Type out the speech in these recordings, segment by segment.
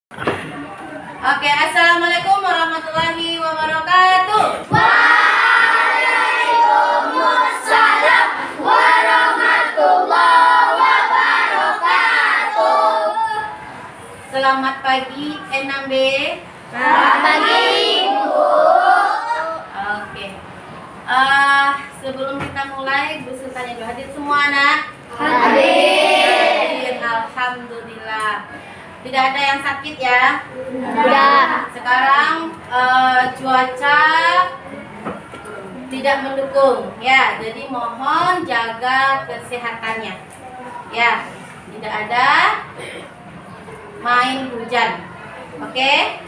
Oke, assalamualaikum warahmatullahi wabarakatuh. Waalaikumsalam warahmatullahi wabarakatuh. Selamat pagi N6B. Selamat pagi, Ibu. Oke. Sebelum kita mulai, Bu Sultan yang hadir semua anak. Hadir. Alhamdulillah. Tidak ada yang sakit ya? Tidak. Sekarang cuaca tidak mendukung ya, jadi mohon jaga kesehatannya ya. Tidak ada main hujan. Oke?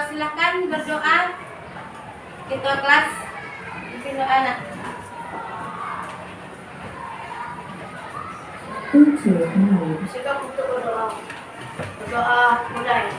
Silakan berdoa. Ketua kelas bikin doa anak. Silakan untuk berdoa. Berdoa mulai.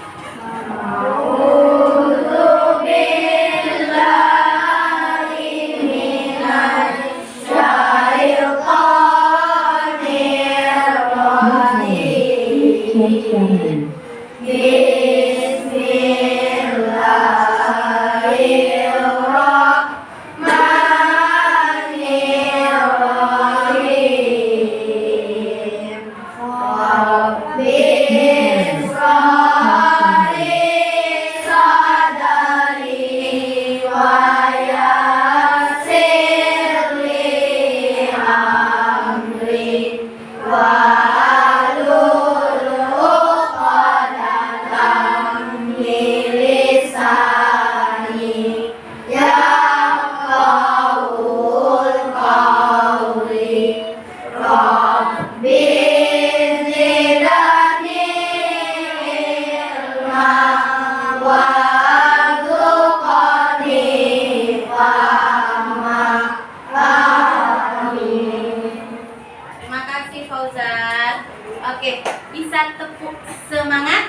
Terima kasih Fauzan. Oke, bisa tepuk semangat?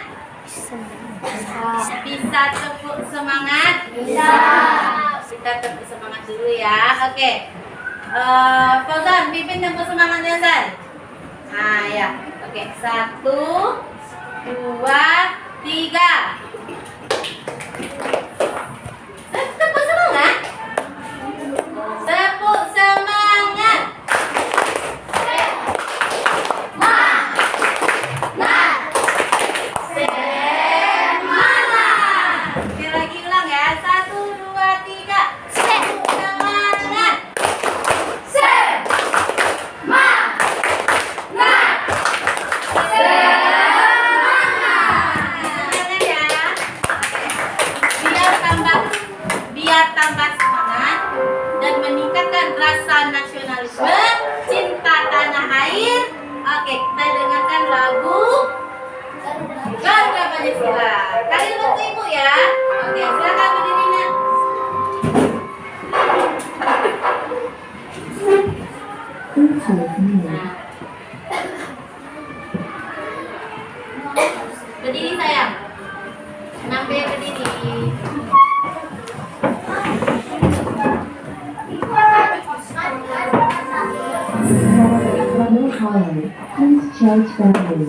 Bisa tepuk semangat? Bisa. Kita tepuk semangat dulu ya. Oke. Fauzan, pimpin tepuk semangatnya, Zan. Nah, ya. Oke, 1, 2, 3. Tepuk semangat. Tepuk semangat. Oke, lagi ulang ya. 1, 2, 3. Semangat. Semangat ya. Biar tambah semangat dan meningkatkan rasa nasionalisme, cinta tanah air. Oke, kita dengarkan lagu Garuda Pancasila. Kalian bantu ibu ya. Oke, silakan berdiri nak. Nah. Berdiri sayang. Sampai berdiri. Level higher. Please charge battery.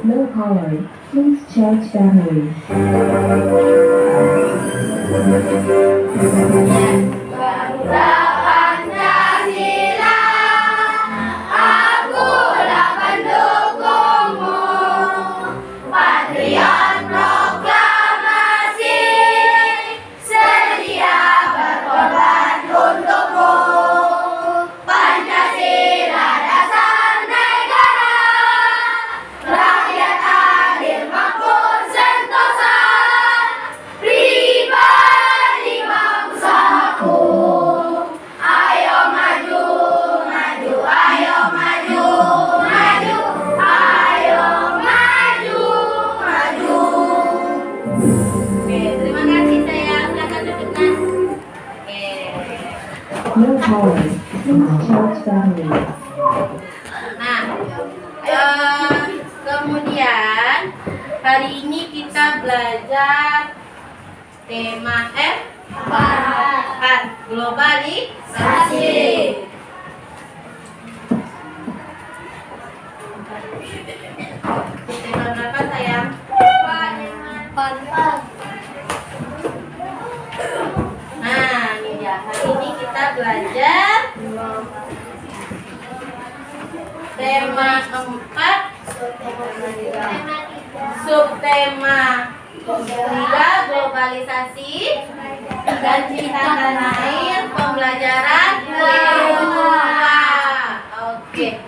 Low power. Please charge battery. Garuda Pancasila, akulah pendukungmu. Patriot proklamasi, sedia berkorban untukmu. Pancasila dasar negara, rakyat adil makmur sentosa, pribadi bangsaku. Ayo maju, maju, ayo maju, maju, ayo maju, maju. Oke, terima kasih sayang. Silakan duduk nak. Oke. Low power. Please charge battery. Nah, kemudian Hari ini kita belajar tema globalisasi. Tema berapa sayang? Nah, ini dia. Hari ini kita belajar tema 4, subtema 3, globalisasi dan cinta tanah air, pembelajaran kedua. Oke.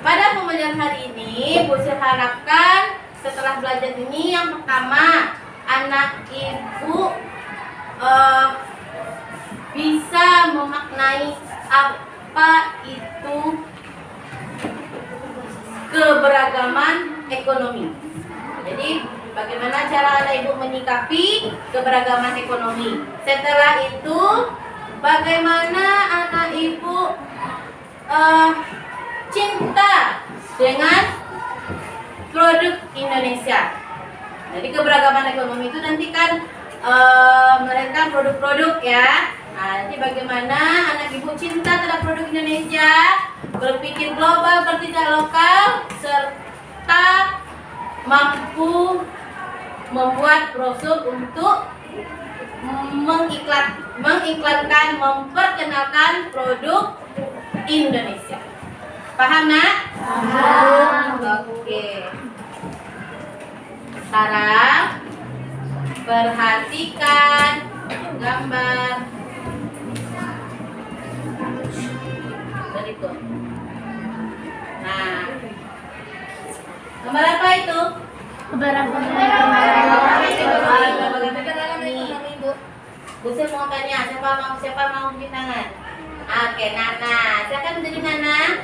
Pada pembelajaran hari ini, Bu Sri harapkan setelah belajar ini, yang pertama, anak ibu bisa memaknai apa itu keberagaman ekonomi. Jadi, bagaimana cara anak ibu menyikapi keberagaman ekonomi. Setelah itu, bagaimana anak ibu cinta dengan produk Indonesia. Jadi keberagaman ekonomi itu nanti kan melahirkan produk-produk ya. Nah, nanti bagaimana anak ibu cinta terhadap produk Indonesia, berpikir global, bertindak lokal, serta mampu membuat brosur untuk mengiklankan, memperkenalkan produk Indonesia. Paham, Nak? Paham. Oke. Sekarang perhatikan gambar berikut. Nah, gambar apa itu? Keberagaman ekonomi, Bu. Bu Sri mau tanya, siapa mau beri tangan? Oke, Nana. Silakan menjadi Nana.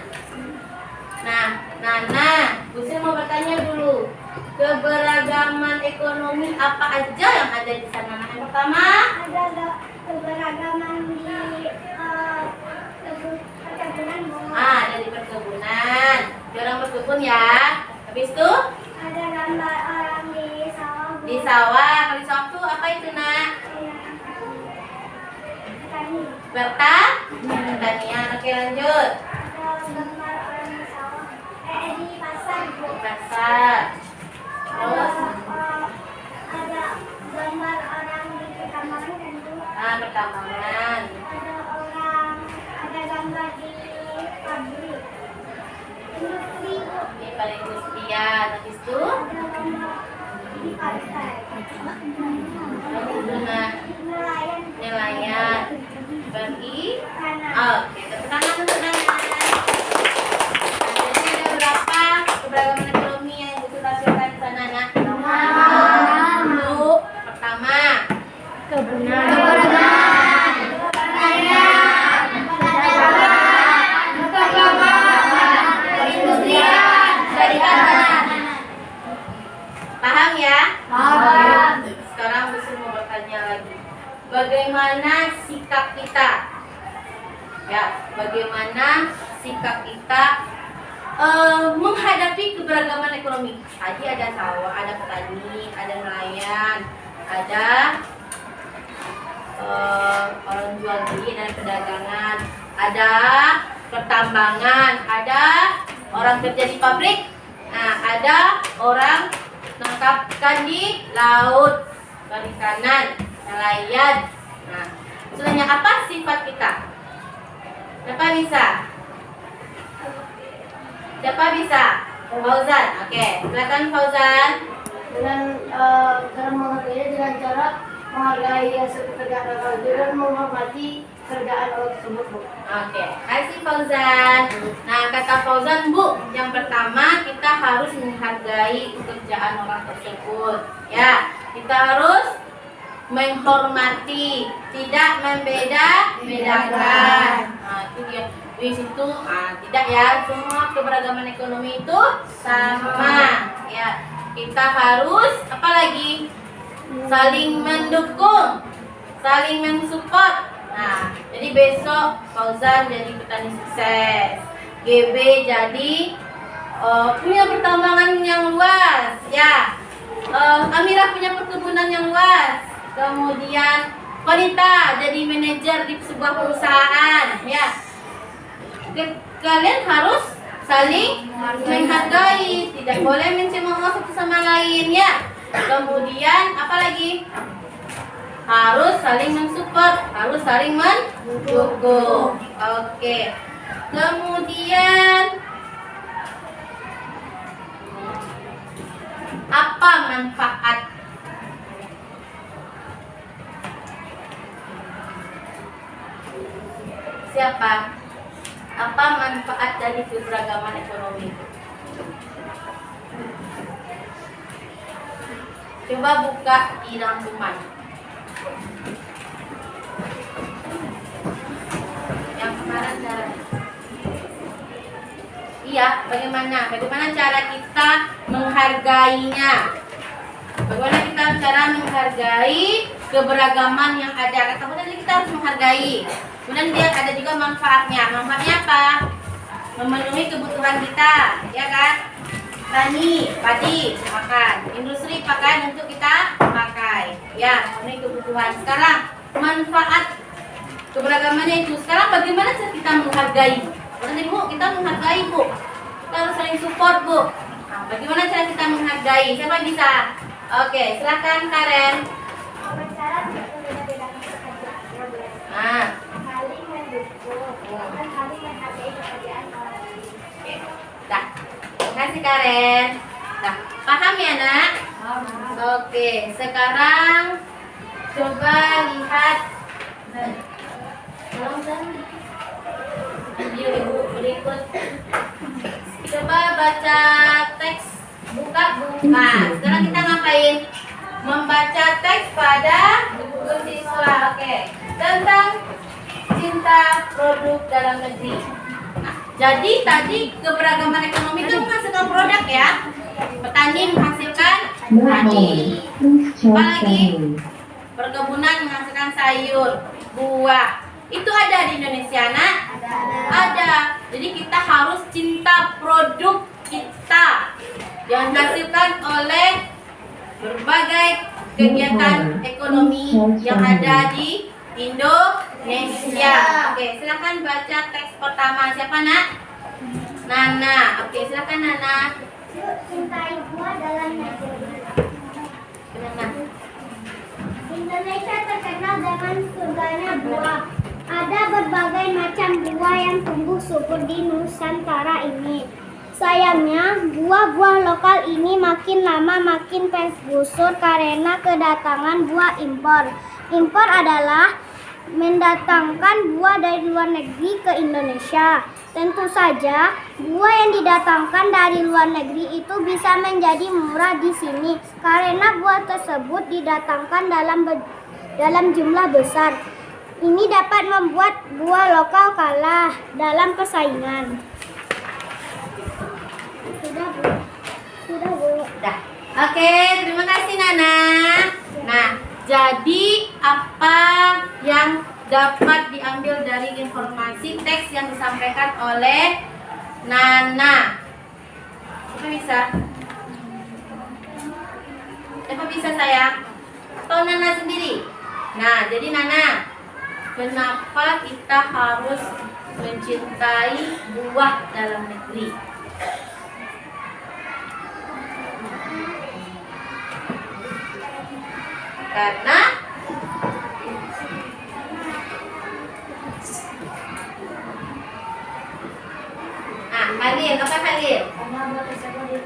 Nah, Nana, Bu Sri mau bertanya dulu. Keberagaman ekonomi apa aja yang ada di sana? Nah, yang pertama, ada keberagaman di perkebunan. ada di perkebunan. Di orang berkebun ya. Habis itu Ada gambar orang di sawah. di sawah. Kalau di sawah tuh apa itu, Nak? Tani. Pertanian. Oke, lanjut. Ada gambar orang di sawah. Di pasar. Di pasar. Terus Ada gambar orang di pertambangan dan itu. pertambangan. Ada gambar di pabrik. Industri. Ini pada industrian. Habis itu Ada gambar di pantai. Nah, Nelayan. nelayan. Bagi. Kanan. Oke, tepuk tangan untuk Nana. Jadi ada berapa keberagaman ekonomi yang Ibu tampilkan di sana, Nak? Dulu, pertama, paham ya? Paham. Sekarang Bu Sri mau bertanya lagi. Bagaimana sikap kita? Ya, bagaimana sikap kita menghadapi keberagaman ekonomi? Tadi ada sawah, ada petani, ada nelayan, ada orang jual beli dan perdagangan, ada pertambangan, ada orang kerja di pabrik, nah ada orang nangkap ikan di laut, perikanan, nelayan. Nah, sebenarnya apa sifat kita? Siapa bisa? Siapa bisa? Fauzan. Oke, silakan Fauzan. Dengan cara menghargainya dengan cara menghargai hasil pekerjaan orang dan menghormati kerjaan orang tersebut, Bu. Oke, kasih Fauzan. Nah, kata Fauzan, Bu, yang pertama kita harus menghargai pekerjaan orang tersebut. Ya, kita harus menghormati, tidak membeda-bedakan. Nah, itu dia. Di situ, tidak ya, semua keberagaman ekonomi itu sama. Ya, kita harus apa lagi? Saling mendukung, saling mensupport. Nah, jadi besok Fauzan jadi petani sukses, GB jadi punya pertambangan yang luas, ya. Amira punya perkebunan yang luas. Kemudian Konita jadi manajer di sebuah perusahaan, ya. Kalian harus saling menghargai, tidak boleh mencemooh satu sama lain, ya. Kemudian apa lagi? Harus saling mensupport, harus saling mendukung. Oke. Kemudian apa manfaat? Siapa? Apa manfaat dari keberagaman ekonomi? Coba buka di rangkuman. Yang kemarin cara. Iya, bagaimana cara kita menghargainya? Bagaimana kita cara menghargai keberagaman yang ada? Kata tadi kita harus menghargai. Kemudian dia ada juga manfaatnya. Manfaatnya apa? Memenuhi kebutuhan kita, ya kan? Tani, padi, makan. Industri pakaian untuk kita pakai. Ya, memenuhi kebutuhan. Sekarang manfaat keberagamannya itu. Sekarang bagaimana cara kita menghargai? Nanti Bu, kita menghargai Bu. Kita harus saling support Bu. Nah, bagaimana cara kita menghargai? Siapa bisa? Oke, silakan Karen. Cara berbeda-beda pekerjaannya, Bu. Nah, Saling mendukung dan saling menghargai pekerjaan orang lain. oke. Dah. Terima kasih Karen. Nah, paham ya nak? Oke, sekarang coba lihat video ibu berikut. Coba baca teks, buka buku. Nah, sekarang kita ngapain? Membaca teks pada buku siswa. Oke, tentang cinta produk dalam negeri. Nah, jadi tadi keberagaman ekonomi itu menghasilkan produk ya. Petani menghasilkan No padi. hole. Please charge Apalagi? battery. Perkebunan menghasilkan sayur, buah. Itu ada di Indonesia, nak? Ada. Jadi kita harus cinta produk kita yang dihasilkan oleh berbagai kegiatan ekonomi yang ada di Indonesia. Oke, silakan baca teks pertama. Siapa, nak? Nana. Oke, silakan Nana. Cintai buah dalam negeri. Nana. Indonesia terkenal dengan surganya buah. Ada berbagai macam buah yang tumbuh subur di Nusantara ini. Sayangnya, buah-buah lokal ini makin lama makin tergusur karena kedatangan buah impor. Impor adalah mendatangkan buah dari luar negeri ke Indonesia. Tentu saja, buah yang didatangkan dari luar negeri itu bisa menjadi murah di sini karena buah tersebut didatangkan dalam jumlah besar. Ini dapat membuat buah lokal kalah dalam persaingan. Sudah, Bu. Sudah, Bu. Dah. Oke, terima kasih Nana. Nah, jadi apa yang dapat diambil dari informasi teks yang disampaikan oleh Nana? Siapa bisa? Siapa bisa sayang? Atau Nana sendiri? Nah, jadi Nana, kenapa kita harus mencintai buah dalam negeri? Karena Khalil, apa Khalil? Karena buah tersebut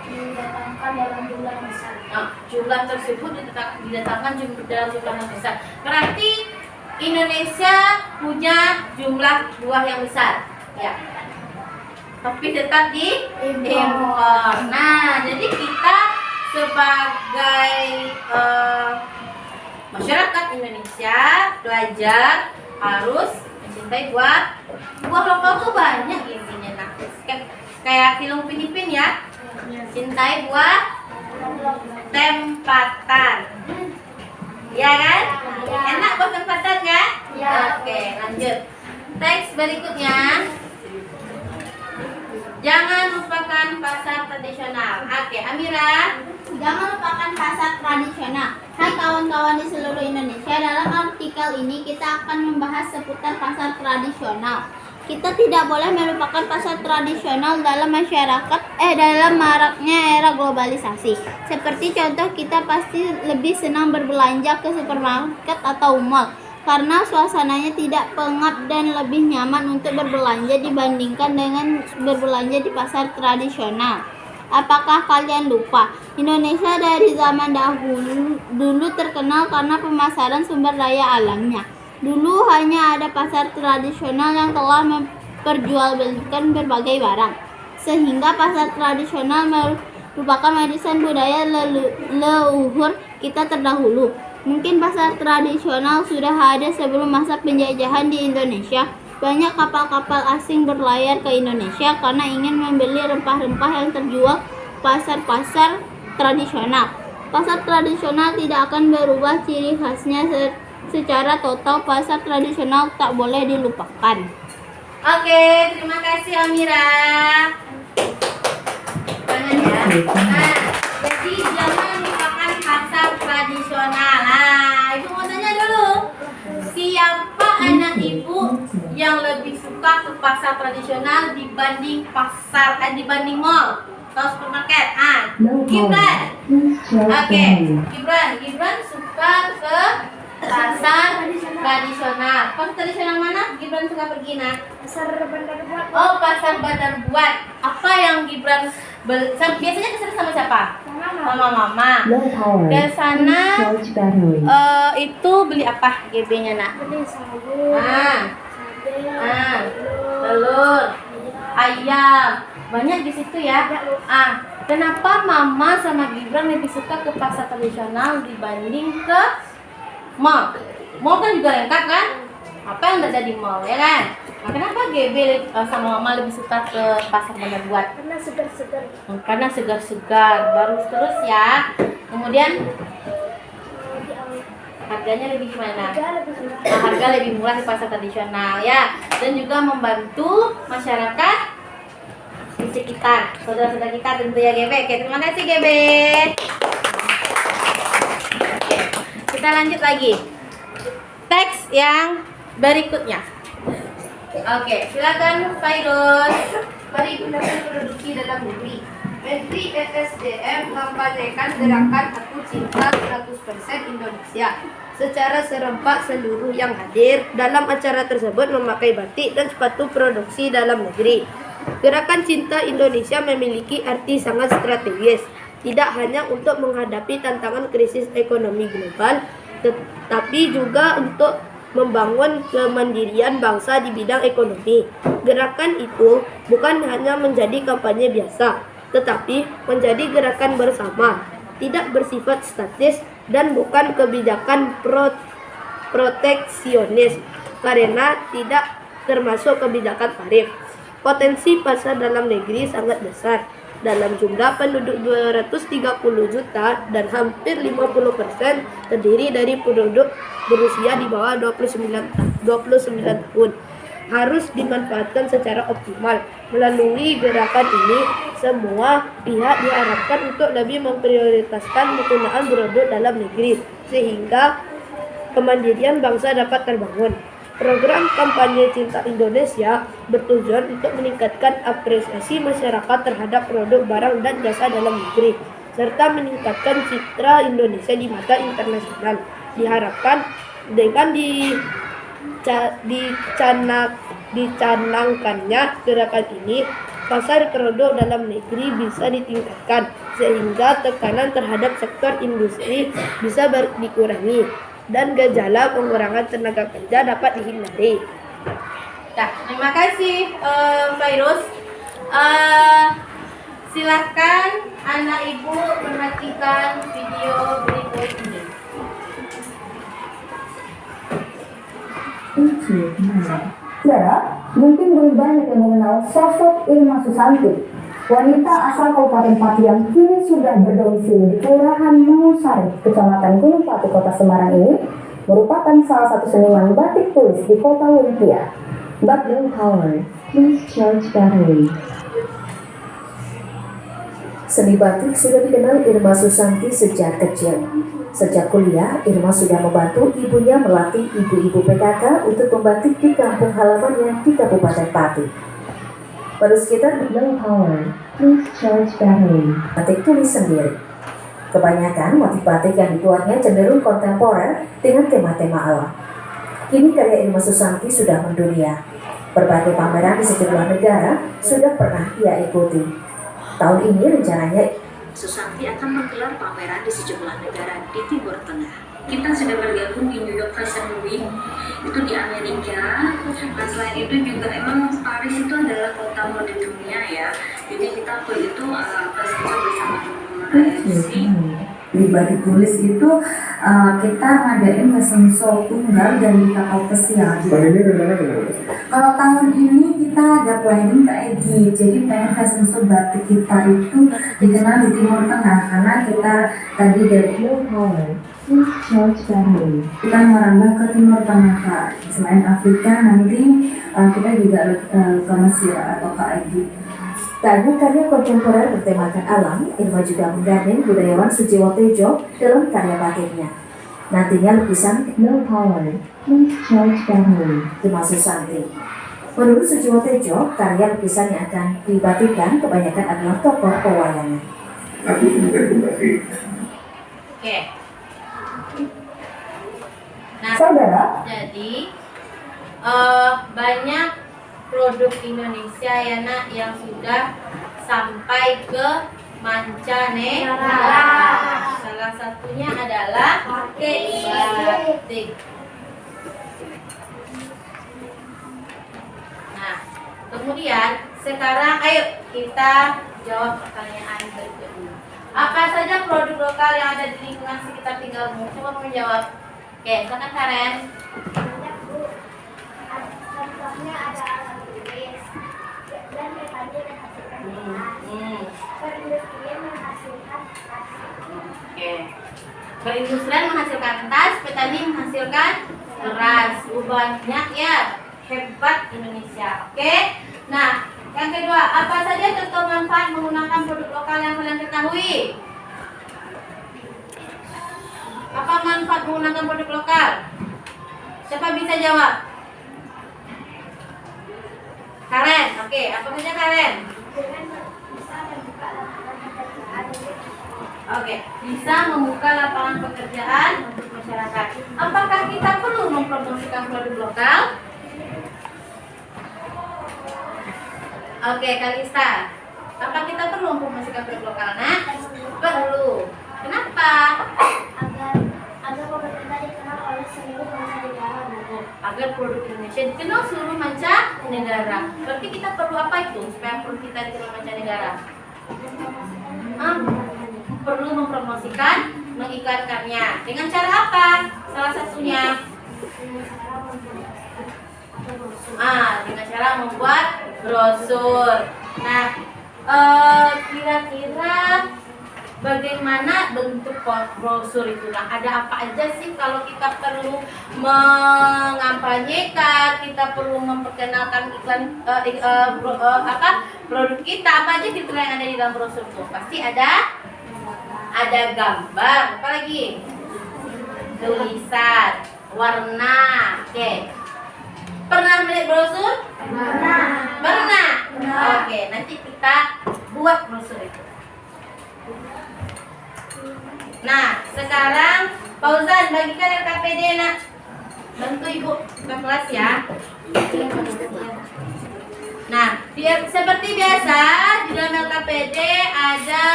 didatangkan dalam jumlah yang besar. Nah, jumlah tersebut didatangkan dalam jumlah yang besar. Berarti Indonesia punya jumlah buah yang besar, ya. Tapi tetap diimpor. Nah, jadi kita sebagai masyarakat Indonesia belajar harus mencintai buah lokal tuh banyak isinya. Nah, kayak film Filipin ya, cintai buah tempatan, ya kan? Enak buah tempatan kan? Oke, lanjut. Teks berikutnya. Jangan lupakan pasar tradisional. Oke, Amira. Jangan lupakan pasar tradisional. Hai kawan-kawan di seluruh Indonesia, dalam artikel ini kita akan membahas seputar pasar tradisional. Kita tidak boleh melupakan pasar tradisional dalam dalam maraknya era globalisasi. Seperti contoh, kita pasti lebih senang berbelanja ke supermarket atau mall karena suasananya tidak pengap dan lebih nyaman untuk berbelanja dibandingkan dengan berbelanja di pasar tradisional. Apakah kalian lupa? Indonesia dari zaman dulu terkenal karena pemasaran sumber daya alamnya. Dulu hanya ada pasar tradisional yang telah memperjualbelikan berbagai barang. Sehingga pasar tradisional merupakan warisan budaya leluhur kita terdahulu. Mungkin pasar tradisional sudah ada sebelum masa penjajahan di Indonesia. Banyak kapal-kapal asing berlayar ke Indonesia karena ingin membeli rempah-rempah yang terjual pasar-pasar tradisional. Pasar tradisional tidak akan berubah ciri khasnya secara total. Pasar tradisional tak boleh dilupakan. Oke, terima kasih Amira. Jangan ya. Nah, jadi jangan lupakan pasar tradisional. Nah, ibu mau tanya dulu, siapa anak ibu yang lebih suka ke pasar tradisional dibanding dibanding mall atau supermarket? Gibran. Oke, Gibran suka ke pasar tradisional. Pasar tradisional mana Gibran suka pergi, nak? Pasar Bandar Buat. Oh, pasar Bandar Buat. Apa yang Gibran biasanya kesana sama siapa? Sama mama. Low power. Ke sana Charge battery. itu beli apa GB-nya, nak? Beli sayur, Telur, ayam. Banyak di situ ya. Kenapa mama sama Gibran lebih suka ke pasar tradisional dibanding ke mall? Mall kan juga lengkap kan? Apa yang ada di mall, ya kan? Nah, kenapa GB sama mama lebih suka ke pasar Bandar Buat? karena segar-segar. Karena segar-segar, baru terus ya. Kemudian harganya lebih gimana? Harga lebih murah di pasar tradisional ya, dan juga membantu masyarakat di sekitar, saudara-saudara kita tentu ya GB. Oke, terima kasih GB. Oke, kita lanjut lagi. Teks yang berikutnya. Oke, silakan Fairuz. Mari gunakan produksi dalam negeri. Menteri ESDM mengampanyekan gerakan Aku Cinta 100% Indonesia. Secara serempak seluruh yang hadir dalam acara tersebut memakai batik dan sepatu produksi dalam negeri. Gerakan Cinta Indonesia memiliki arti sangat strategis, tidak hanya untuk menghadapi tantangan krisis ekonomi global, tetapi juga untuk membangun kemandirian bangsa di bidang ekonomi. Gerakan itu bukan hanya menjadi kampanye biasa, tetapi menjadi gerakan bersama, tidak bersifat statis dan bukan kebijakan proteksionis karena tidak termasuk kebijakan tarif. Potensi pasar dalam negeri sangat besar. Dalam jumlah penduduk 230 juta dan hampir 50% terdiri dari penduduk berusia di bawah 29 tahun. Harus dimanfaatkan secara optimal. Melalui gerakan ini, semua pihak diharapkan untuk lebih memprioritaskan penggunaan produk dalam negeri sehingga kemandirian bangsa dapat terbangun. Program kampanye Cinta Indonesia bertujuan untuk meningkatkan apresiasi masyarakat terhadap produk barang dan jasa dalam negeri serta meningkatkan citra Indonesia di mata internasional. Diharapkan dengan dicanangkannya gerakan ini, pasar produk dalam negeri bisa ditingkatkan sehingga tekanan terhadap sektor industri bisa dikurangi dan gejala pengurangan tenaga kerja dapat dihindari. Nah, terima kasih Fairuz. Silakan anak ibu perhatikan video berikut ini. Saudara, mungkin belum banyak yang mengenal sosok Irma Susanti. Wanita asal Kabupaten Pati yang kini sudah berdomisili di Kelurahan Mangusari, Kecamatan Gunung Pati, Kota Semarang ini merupakan salah satu seniman batik tulis di Kota Lumpia. Low power. Please charge battery. Seni batik sudah dikenal Irma Susanti sejak kecil. Sejak kuliah, Irma sudah membantu ibunya melatih ibu-ibu PKK untuk membatik di kampung halamannya di Kabupaten Pati. Baru sekitar Low power. Please charge battery. batik tulis sendiri. Kebanyakan motif batik yang dibuatnya cenderung kontemporer dengan tema-tema alam. Kini karya Irma Susanti sudah mendunia. Berbagai pameran di sejumlah negara sudah pernah ia ikuti. Tahun ini rencananya Susanti akan menggelar pameran di sejumlah negara di Timur Tengah. Kita sudah bergabung di New York Fashion Week, itu di Amerika. Nah, selain itu juga emang Paris itu adalah kota mode dunia ya. Jadi kita waktu itu fashion show bersama teman-teman AFC. Di batik tulis itu kita ngadain fashion show tunggal dari kapal pesiar. Kalau tahun ini kita ada planning ke Egy, jadi pengen fashion show batik kita itu dikenal di Timur Tengah karena kita tadi dari Low power. Please charge battery. kita merambah ke Timur Tengah Kak. Selain Afrika nanti kita juga ke Mesir atau ke Egy. tak hanya karya kontemporer bertemakan alam, Irma juga menggandeng budayawan Sujiwo Tejo dalam karya batiknya. Nantinya lukisan Low power. Please charge battery. Irma Susanti. Menurut Sujiwo Tejo, karya lukisan yang akan dibatikkan kebanyakan adalah tokoh pewayangan. Oke. Nah, Saudara, jadi banyak produk Indonesia ya nak yang sudah sampai ke mancanegara. Salah satunya adalah batik. Nah, kemudian sekarang ayo kita jawab pertanyaan berikutnya. Apa saja produk lokal yang ada di lingkungan sekitar tinggalmu? Coba menjawab. Oke, silakan Karen. Contohnya ada alat tulis dan petani menghasilkan kertas. Perindustrian menghasilkan kertas. Oke. Perindustrian menghasilkan kertas, petani menghasilkan beras. Banyak ya, hebat Indonesia. Oke. Nah, yang kedua, apa saja contoh manfaat menggunakan produk lokal yang kalian ketahui? Apa manfaat menggunakan produk lokal? Siapa bisa jawab? Karen, oke. Apa saja Karen? Oke, bisa membuka lapangan pekerjaan untuk masyarakat. Apakah kita perlu mempromosikan produk lokal? Oke, Kalista. Apa kita perlu mempromosikan produk lokal? Nah, perlu. Kenapa? Agar pemerintah dikenal oleh seluruh mancanegara. Agar produk Indonesia dikenal seluruh mancanegara. Berarti kita perlu apa itu supaya produk kita dikenal mancanegara? Perlu mempromosikan, mengiklankannya. Dengan cara apa? Salah satunya dengan cara membuat brosur. Nah, kira-kira bagaimana bentuk brosur itu? Nah, ada apa aja sih kalau kita perlu mengampanyekan, kita perlu memperkenalkan iklan produk kita? Apa aja fitur yang ada di dalam brosur itu? Pasti ada gambar, apa lagi? Tulisan, warna. Oke. Pernah melihat brosur? Pernah. Oke, nanti kita buat brosur itu. Nah, sekarang Fauzan bagikan LKPD nak. Bantu ibu ke kelas ya. Nah, seperti biasa di dalam LKPD ada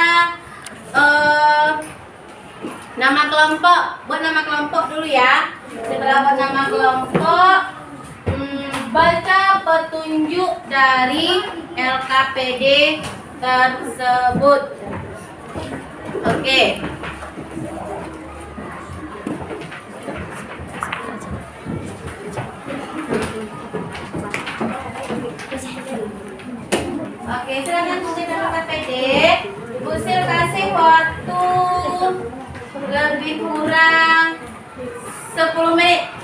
nama kelompok. Buat nama kelompok dulu ya. Setelah buat nama kelompok, baca petunjuk dari LKPD tersebut. Oke. Oke, silakan buktikan LKPD. Bu Sil kasih waktu lebih kurang 10 menit.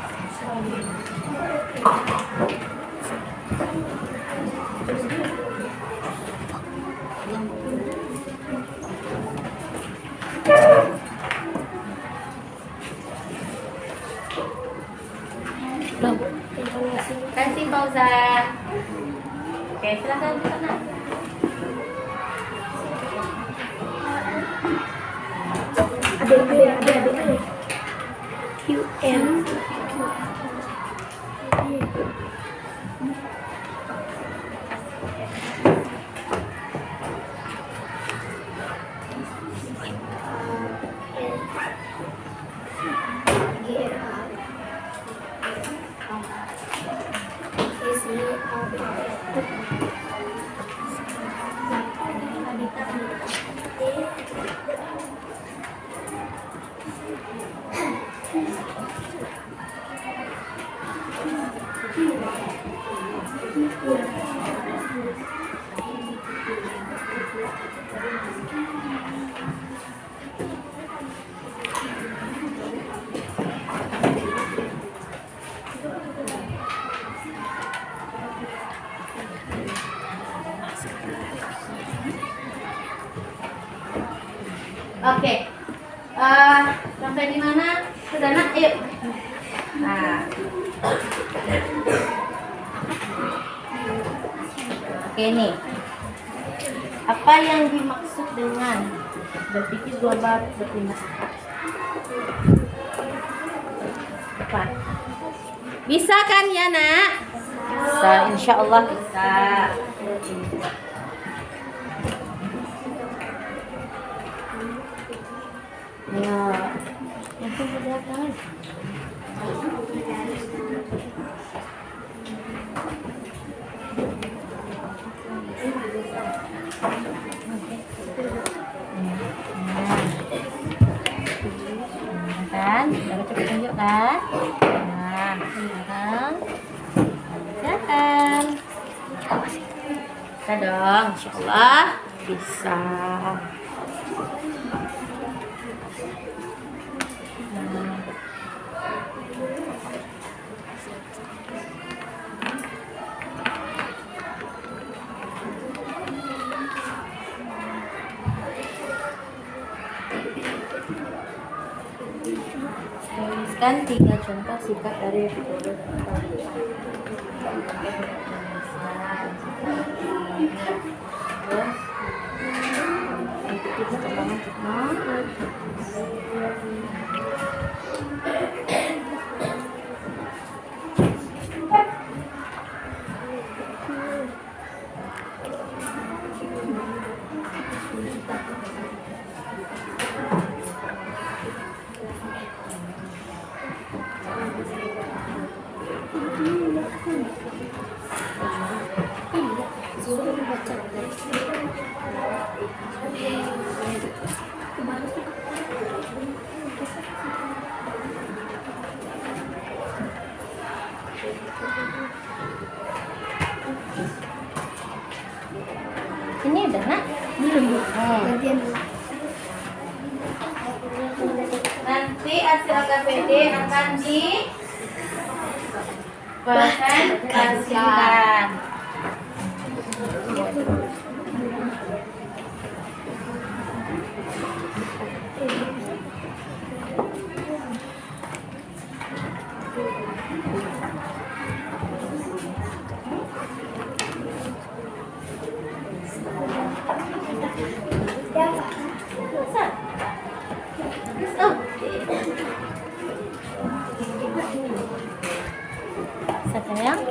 Fauzan. Oke, silakan di sana. Ada. QM. Oke. Sampai di mana? Sudah nak? Yuk. Nah. Oke nih. Apa yang dimaksud dengan berpikir global bertindak cepat? Bisa kan ya nak? Bisa, insya Allah bisa. Ya, itu sudah kan? Kan, baru cepat tunjuk kan? Nah, kan? Kerjakan. Bisa dong, insya Allah bisa. Tuliskan 3 contoh sikap dari Fitur. Ini udah nak? Belum. Nanti hasil KPD akan dipresentasikan. Sayang.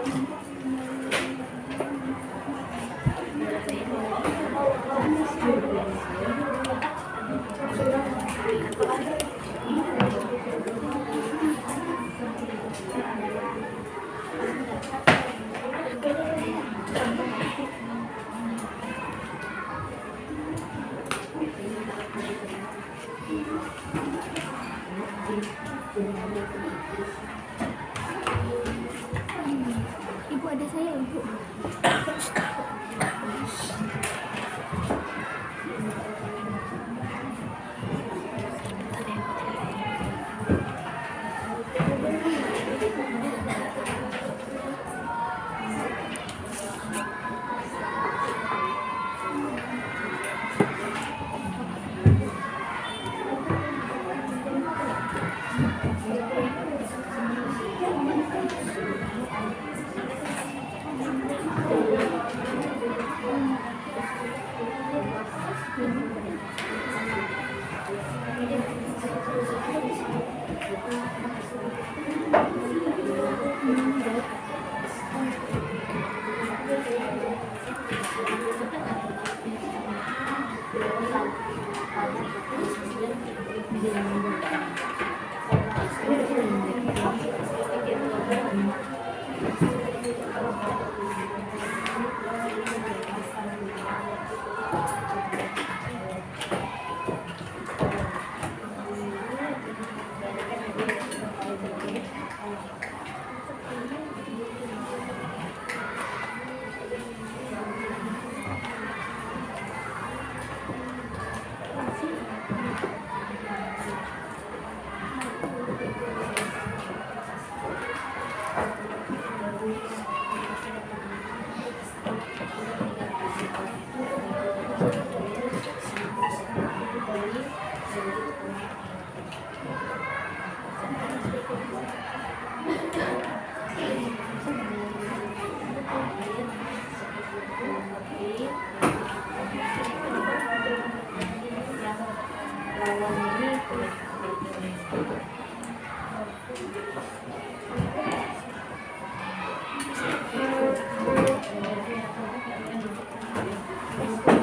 Ibu ada saya, Ibu.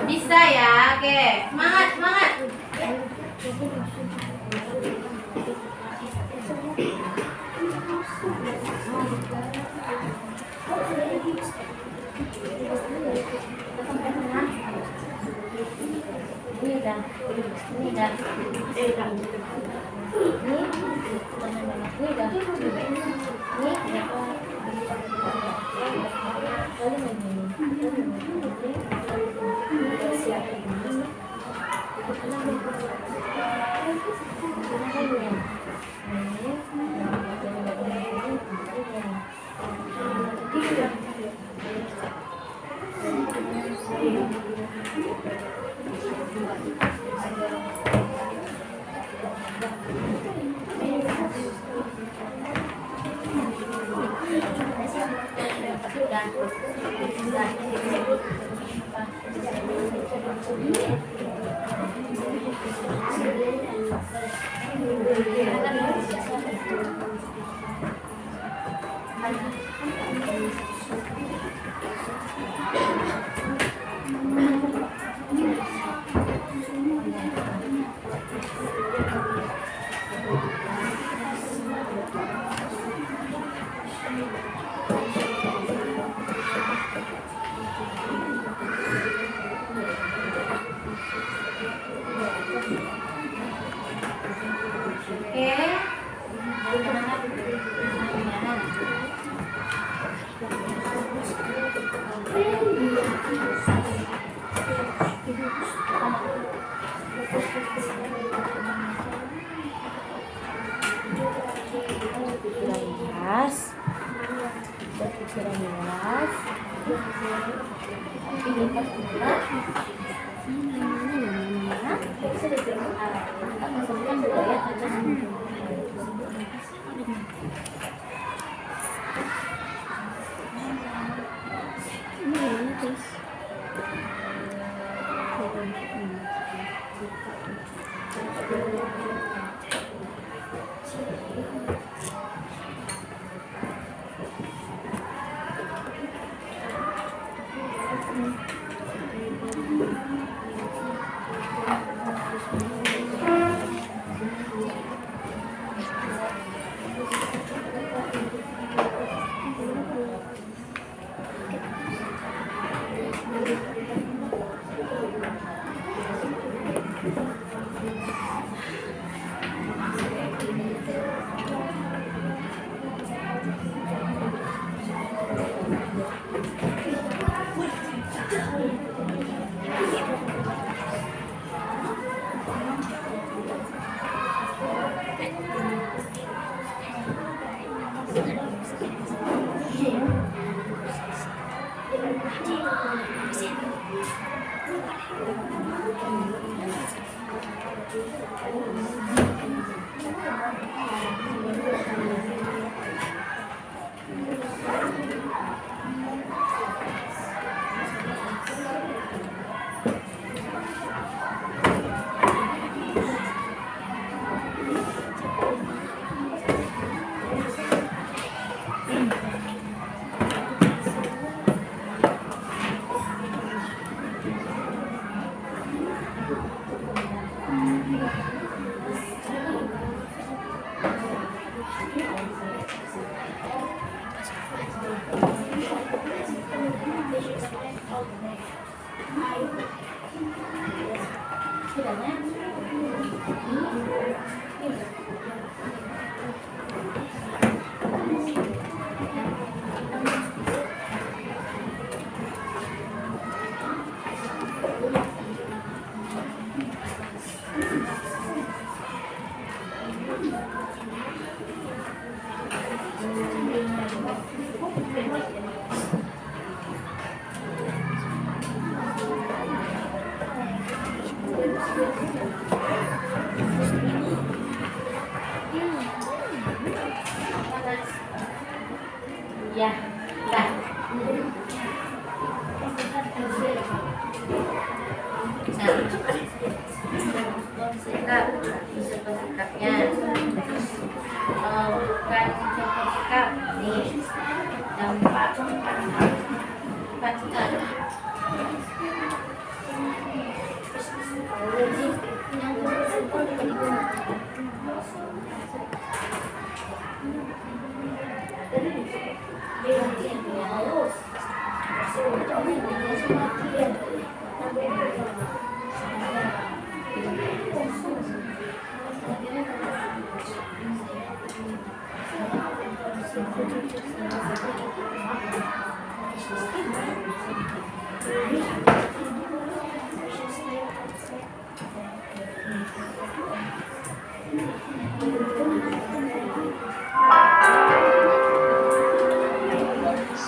Bisa ya, oke. Semangat, semangat. Ini dah. Ini dah. Ini dah. Ya, dah. Sikap, sikapnya. Bukan contoh sikap. Nih, dampak. Empat sikap.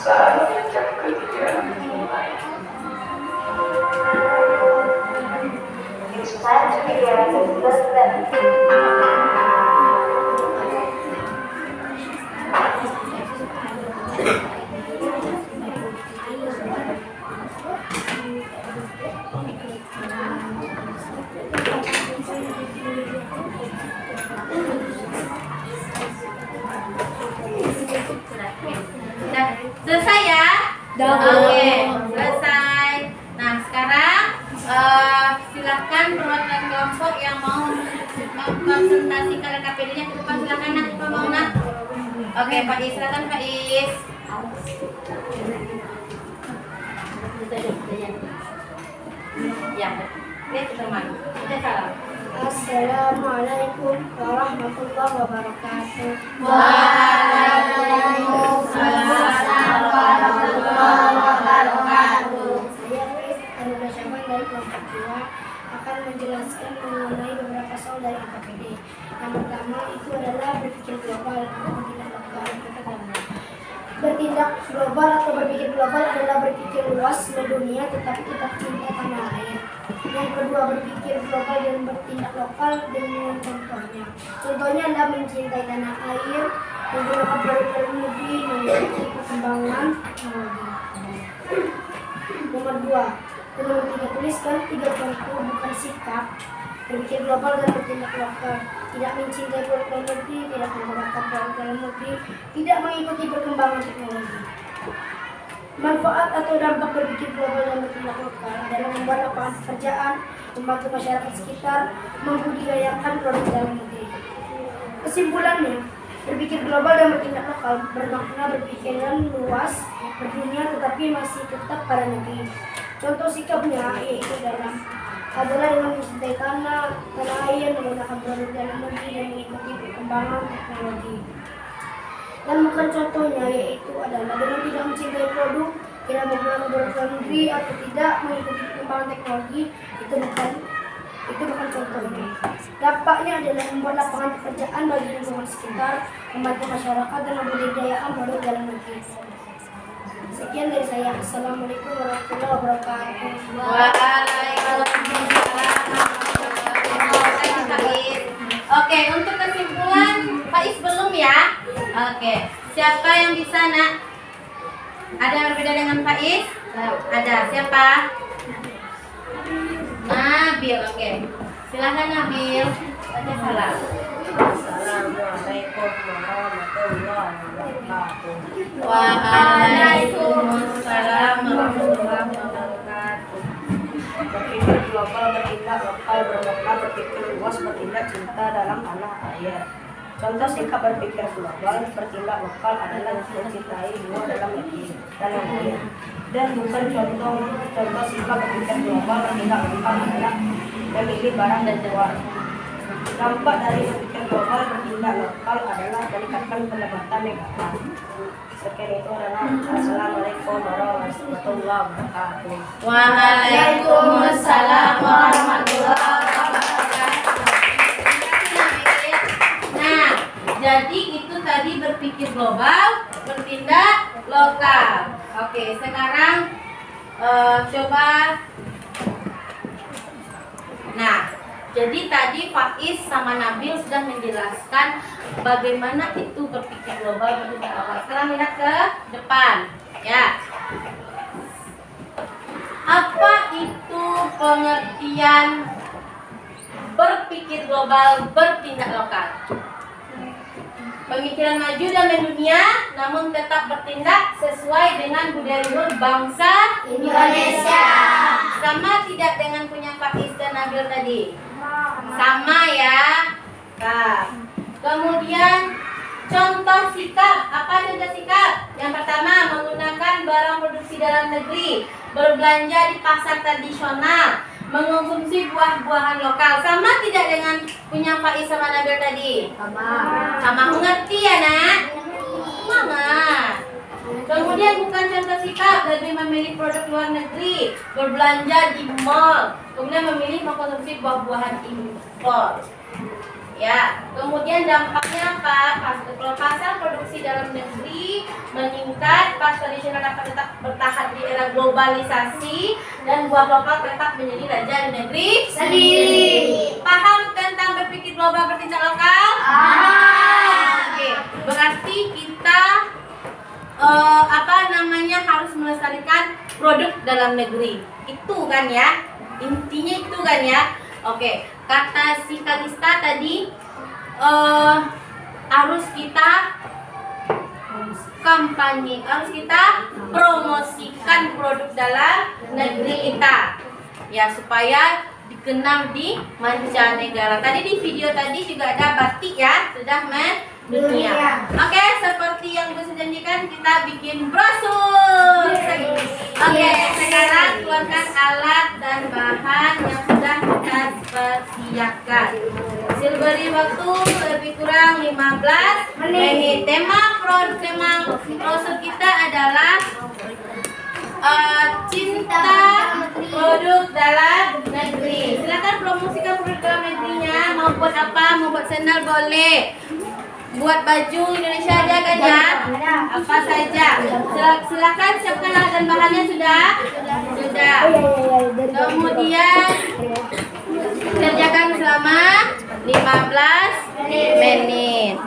Saat yang ketiga mulai. Sudah selesai ya? Oke, selesai. Nah, sekarang silakan perwakilan kelompok yang mau mempresentasikan KPD-nya ke depan, silakan nak, Pak mau nak. Oke, Pak Is, silakan Pak Is. Ya, lihat teman. Kita salam. Assalamualaikum warahmatullahi wabarakatuh. Waalaikumsalam warahmatullahi wabarakatuh. Saya Faiz Ananda Syaban dari kelompok 2 akan menjelaskan mengenai beberapa soal dari KPD. Yang pertama itu adalah berpikir global atau bertindak lokal. Bertindak global atau berpikir global adalah berpikir luas mendunia tetapi tetap cinta tanah air. Yang kedua, berpikir global dan bertindak lokal dengan contohnya. Contohnya adalah mencintai tanah air, menggunakan produk dalam negeri, mengikuti perkembangan teknologi. Nomor 2, nomor 3, tuliskan 3 contoh bukan sikap. Berpikir global dan bertindak lokal. Tidak mencintai produk dalam negeri, tidak menggunakan produk dalam negeri, tidak mengikuti perkembangan teknologi. Manfaat atau dampak berpikir global dan bertindak lokal adalah membuat lapangan pekerjaan, membantu masyarakat sekitar, membudidayakan produk dalam negeri. Kesimpulannya, berpikir global dan bertindak lokal bermakna berpikiran luas, berdunia tetapi masih tetap pada negeri. Contoh sikapnya yaitu adalah dengan mencintai tanah air, menggunakan produk dalam negeri dan mengikuti perkembangan teknologi. Dan bukan contohnya yaitu adalah dengan tidak mencintai produk, tidak menggunakan produk dalam negeri atau tidak mengikuti perkembangan teknologi, itu bukan contohnya. Dampaknya adalah membuat lapangan pekerjaan bagi lingkungan sekitar, membantu masyarakat dan membudidayakan produk dalam negeri. Sekian dari saya. Assalamualaikum warahmatullahi wabarakatuh. Waalaikumsalam. Oke, untuk kesimpulan Pak Is belum ya? Oke, siapa yang bisa nak? Ada yang berbeda dengan Pak Is? Ada, siapa? Nabil, oke. Silahkan Nabil. Baca salam. Assalamualaikum warahmatullahi wabarakatuh. Waalaikumsalam warahmatullahi wabarakatuh. Berpikir global, bertindak lokal, bermakna berpikir luas, bertindak cinta dalam tanah air. Contoh sikap berpikir global, bertindak lokal adalah mencintai dua dalam negeri, dalam air. Dan bukan contoh sikap berpikir global, bertindak lokal adalah memilih barang dan jual. Dampak dari berpikir global bertindak lokal adalah meningkatkan pendapatan negara. Sekian itu adalah Assalamualaikum warahmatullahi wabarakatuh. Waalaikumsalam warahmatullahi wabarakatuh. Nah, jadi itu tadi berpikir global, bertindak lokal. Oke, sekarang coba. Nah, jadi tadi Faiz sama Nabil sudah menjelaskan bagaimana itu berpikir global, bertindak lokal. Sekarang lihat ke depan, ya. Apa itu pengertian berpikir global, bertindak lokal? Pemikiran maju dan mendunia, namun tetap bertindak sesuai dengan budaya luhur bangsa Indonesia. Sama tidak dengan punya Faiz dan Nabil tadi? Sama ya. Nah, kemudian contoh sikap. Apa contoh sikap? Yang pertama, menggunakan barang produksi dalam negeri, berbelanja di pasar tradisional, mengonsumsi buah-buahan lokal. Sama tidak dengan punya Faiz sama Nabil tadi? Sama mengerti ya nak? Semangat. Kemudian bukan contoh sikap, lebih memilih produk luar negeri, berbelanja di mall, kemudian memilih mengkonsumsi buah-buahan impor. Ya, kemudian dampaknya apa? Kalau pasar produksi dalam negeri meningkat, pasar tradisional dapat tetap bertahan di era globalisasi, dan buah lokal tetap menjadi raja di negeri sendiri. Paham tentang berpikir global, bertindak lokal? Oke, berarti kita harus melestarikan produk dalam negeri. Itu kan ya? Intinya itu kan ya? Oke, kata si Kalista tadi harus kita kampanye, harus kita promosikan produk dalam negeri kita, ya, supaya dikenal di mancanegara. Tadi di video tadi juga ada batik ya, sudah mendunia. Oke, seperti yang gue janjikan, kita bikin brosur. Oke, sekarang keluarkan alat dan bahan yang sudah kita persiapkan. Hasil beri waktu lebih kurang 15 menit. Tema brosur kita adalah cinta produk dalam negeri. Silakan promosikan produk dalam negerinya. Mau buat apa? Mau buat sandal boleh, buat baju Indonesia ada kan ya? Apa saja. Silakan siapkan alat dan bahannya sudah. Kemudian kerjakan selama 15 menit.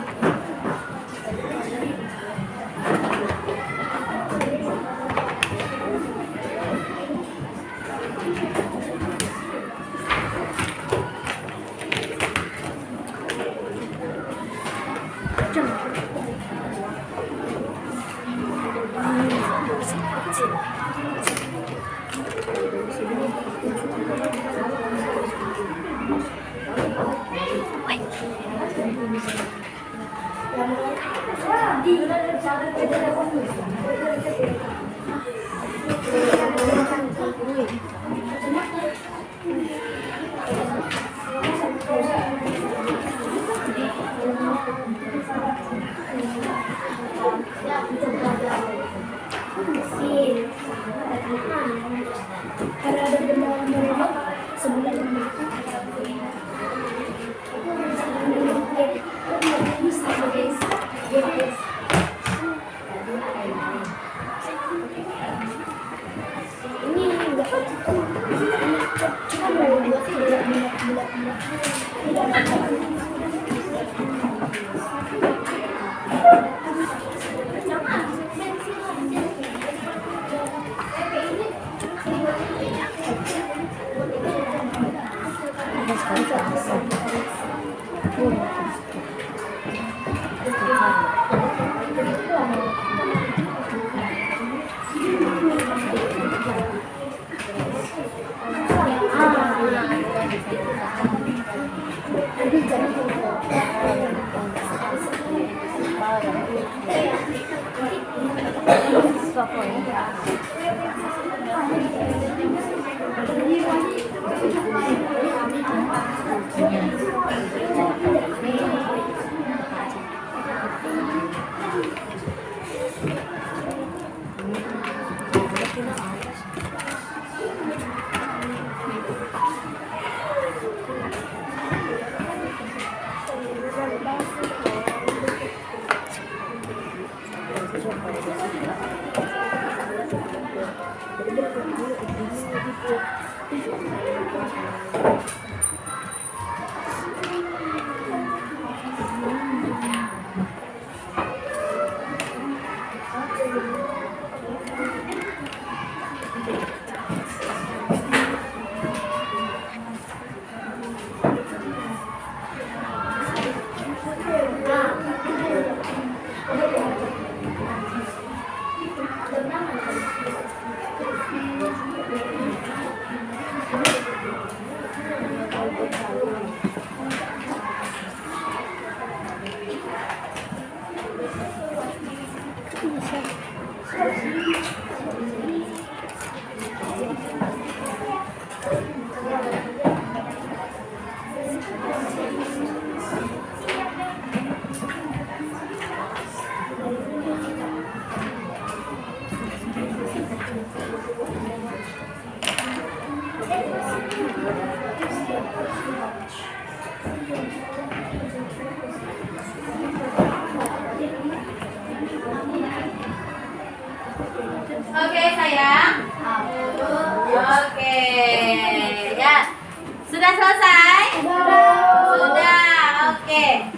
Oke, sayang. Oke, ya. Sudah selesai? Sudah. Oke.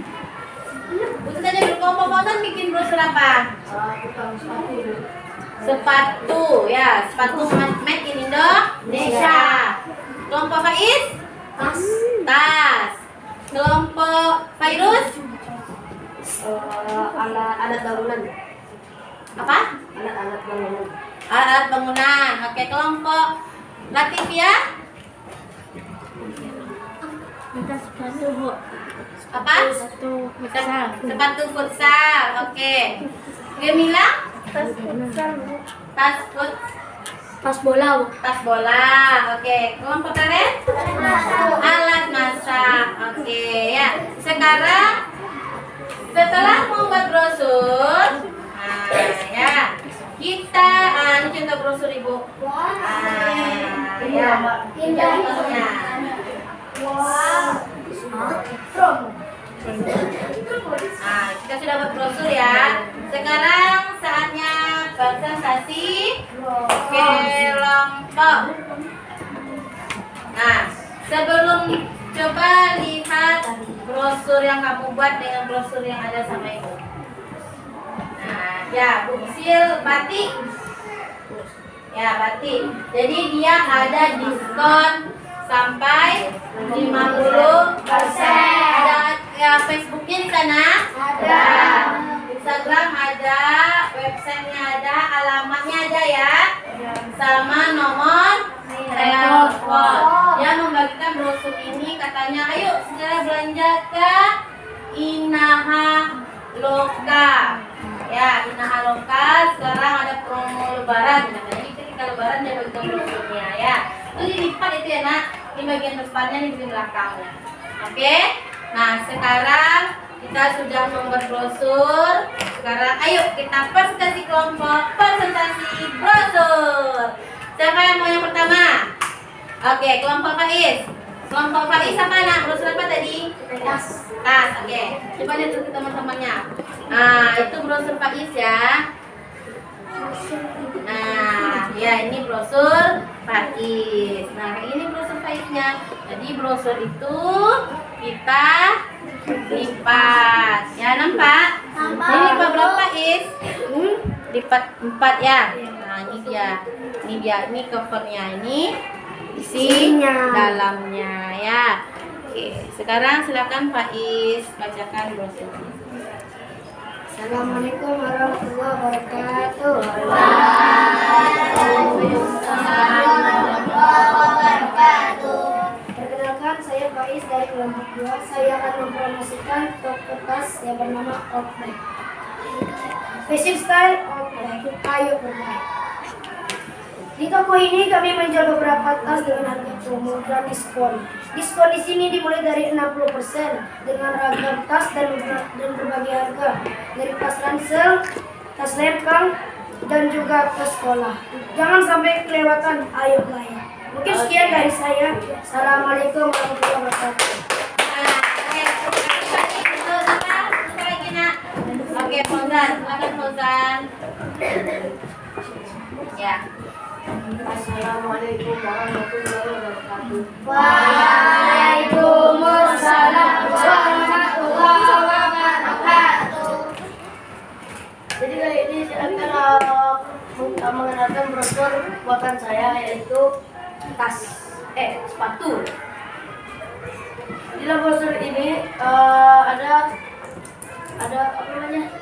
Untuk tadi berkelompok-kelompok bikin brosur apa? Sepatu, ya. Sepatu made in Indonesia. Kelompok Faiz? Tas. Kelompok Fairuz? Alat bangunan. Apa? Alat bangunan. Alat bangunan. Oke, kelompok Latifia? Apa? Sepatu futsal. Oke. Gemila? Tas bola. Tas bola. Oke. Kelompok kalian? Alat masak. Oke, ya. Sekarang setelah membuat brosur, ya, kita ini contoh brosur ibu. Ya, ini contohnya. Kita sudah buat brosur ya. Sekarang saatnya presentasi kelompok. Nah, sebelum coba lihat brosur yang kamu buat dengan brosur yang ada sama ibu. Nah, ya, buksil batik. Ya, batik. Jadi dia ada diskon sampai 50%. Ada ya, Facebooknya di sana? Ada. Instagram ada, websitenya ada, alamatnya ada ya. Sama nomor telepon. Dia membagikan brosur ini katanya, ayo segera belanja ke Inaha Lokal. Ya, Inaha Lokal sekarang ada promo lebaran. Jadi ketika lebaran dia bagikan brosurnya ya. Itu dilipat itu ya nak, di bagian depannya di belakangnya. Oke. Nah, sekarang kita sudah membuat brosur. Sekarang ayo kita presentasi kelompok, presentasi brosur. Siapa yang mau yang pertama? Oke, kelompok Faiz. Kelompok Faiz apa nak? Brosur apa tadi? Tas. Tas, oke. Coba lihat dulu teman-temannya. Nah, itu brosur Faiz ya. Nah, ya ini brosur Faiz. Nah, ini brosur Faiznya. Jadi brosur itu kita lipat. Ya, nampak? Ini lipat berapa, Faiz? Lipat 4 ya. Nah, ini dia. Ini dia, ini covernya. Ini isi dalamnya ya. Oke, sekarang silakan Faiz bacakan brosurnya. Assalamualaikum warahmatullahi wabarakatuh. Perkenalkan, saya Faiz dari kelompok 2. Saya akan mempromosikan toko tas yang bernama Outback. Fashion style Outback. Ayo bermain. Di toko ini kami menjual beberapa tas dengan harga promo dan diskon. Diskon di sini dimulai dari 60% dengan ragam tas dan berbagai harga, dari tas ransel, tas lempang, dan juga ke sekolah. Jangan sampai kelewatan, ayo belanja. Mungkin sekian dari saya. Assalamualaikum warahmatullahi wabarakatuh. Oke, Fauzan, silakan Fauzan. Ya. Assalamualaikum warahmatullahi wabarakatuh. Waalaikumsalam warahmatullahi wabarakatuh. Jadi kali ini saya akan mengenalkan brosur buatan saya, yaitu tas, sepatu. Di dalam brosur ini ada apa namanya?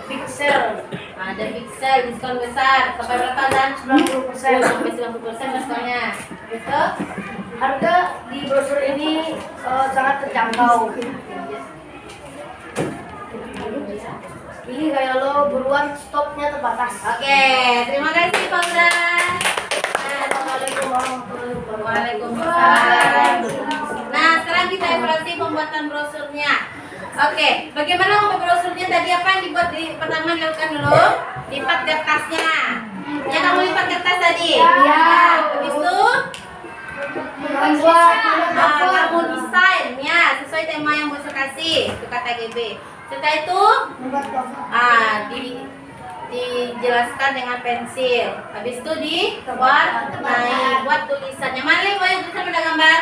Big sale. Ada big sale, diskon besar. Sampai berapa dan? 90%. Sampai 90% diskonnya. Gitu. Harga di brosur ini sangat terjangkau. Ini kayak lo buruan, stoknya terbatas. Oke, terima kasih Fauzan. Assalamualaikum warahmatullahi wabarakatuh. Waalaikumsalam. Nah, sekarang kita evaluasi pembuatan brosurnya. Oke, bagaimana membuat brosurnya tadi? Apa yang dibuat pertama dilakukan dulu? Lipat kertasnya. Ya, kamu lipat kertas tadi? Iya. Habis itu kamu desainnya sesuai tema yang bos kasih, itu kata GB. Setelah itu dijelaskan dengan pensil. Habis itu diwarnai, buat tulisannya. Mana yang banyak tulisan pada gambar?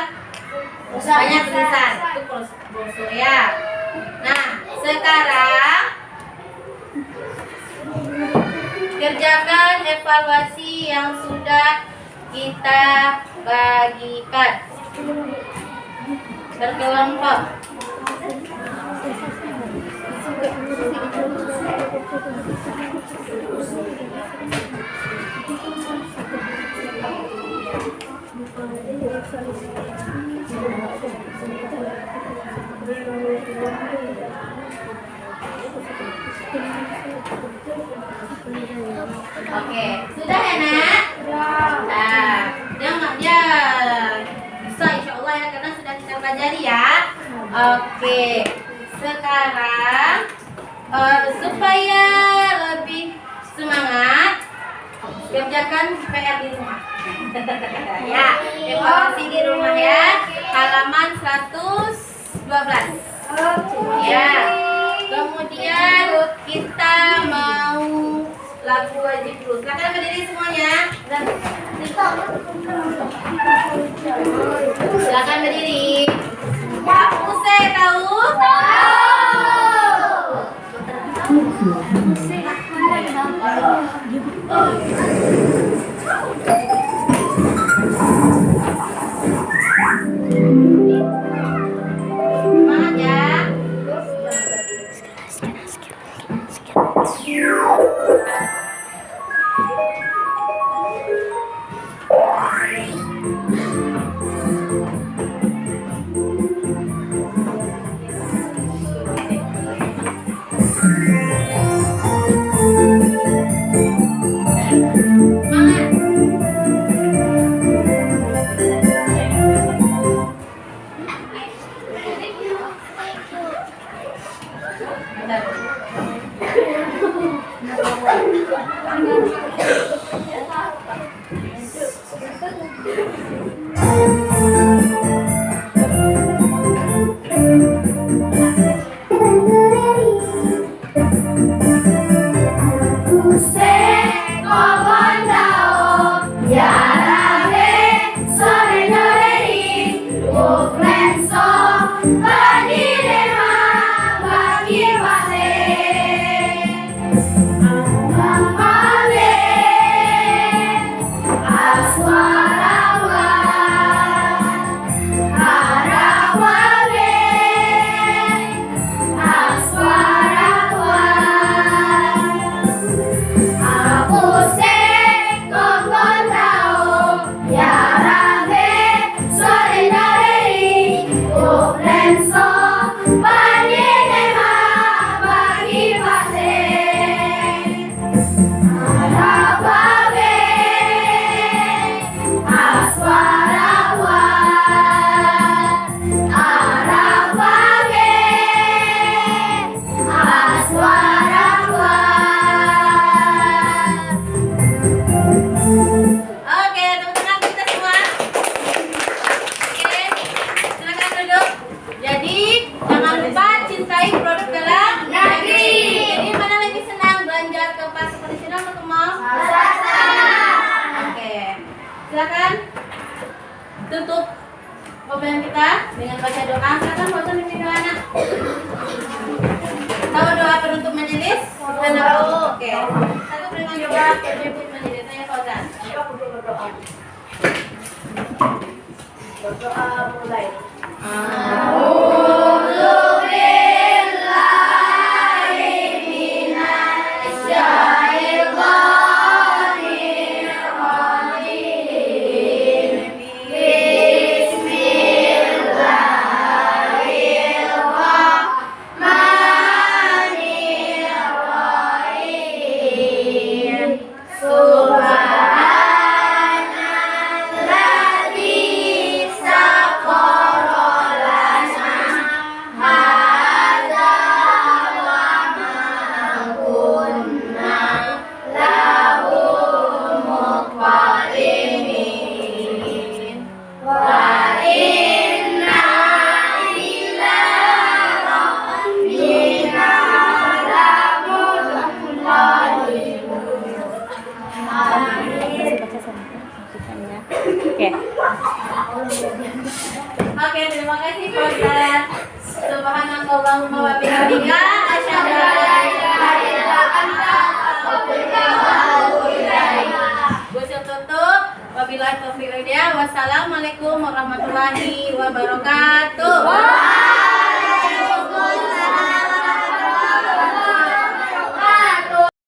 Banyak tulisan. Itu brosur ya. Nah, sekarang kerjakan evaluasi yang sudah kita bagikan berkelompok. Oke, sudah ya nak? Nah, dia bisa insya Allah ya, karena sudah kita pelajari ya. Oke, sekarang supaya lebih semangat, kerjakan PR di rumah. Ya, evaluasi di rumah ya, halaman 112. Ya, kemudian kita mau lagu wajib dulu. Silakan berdiri semuanya. Silakan berdiri. Aku saya tahu. Semangat ya. Silakan tutup obrolan kita dengan baca doa. Silakan baca mimpi doa anak. Tahu doa penutup majelis? Oke. Satu dengan doa penutup majelis. Saya Fauzan. Berdoa mulai. Oke, terima kasih Pak Ustaz. Subhanallahumma wa bihamdika asyhadu an la ilaha illa anta astaghfiruka wa atubu ilaik. Gusur tutup. Wabillahi taufiq wal hidayah. Wassalamualaikum warahmatullahi wabarakatuh.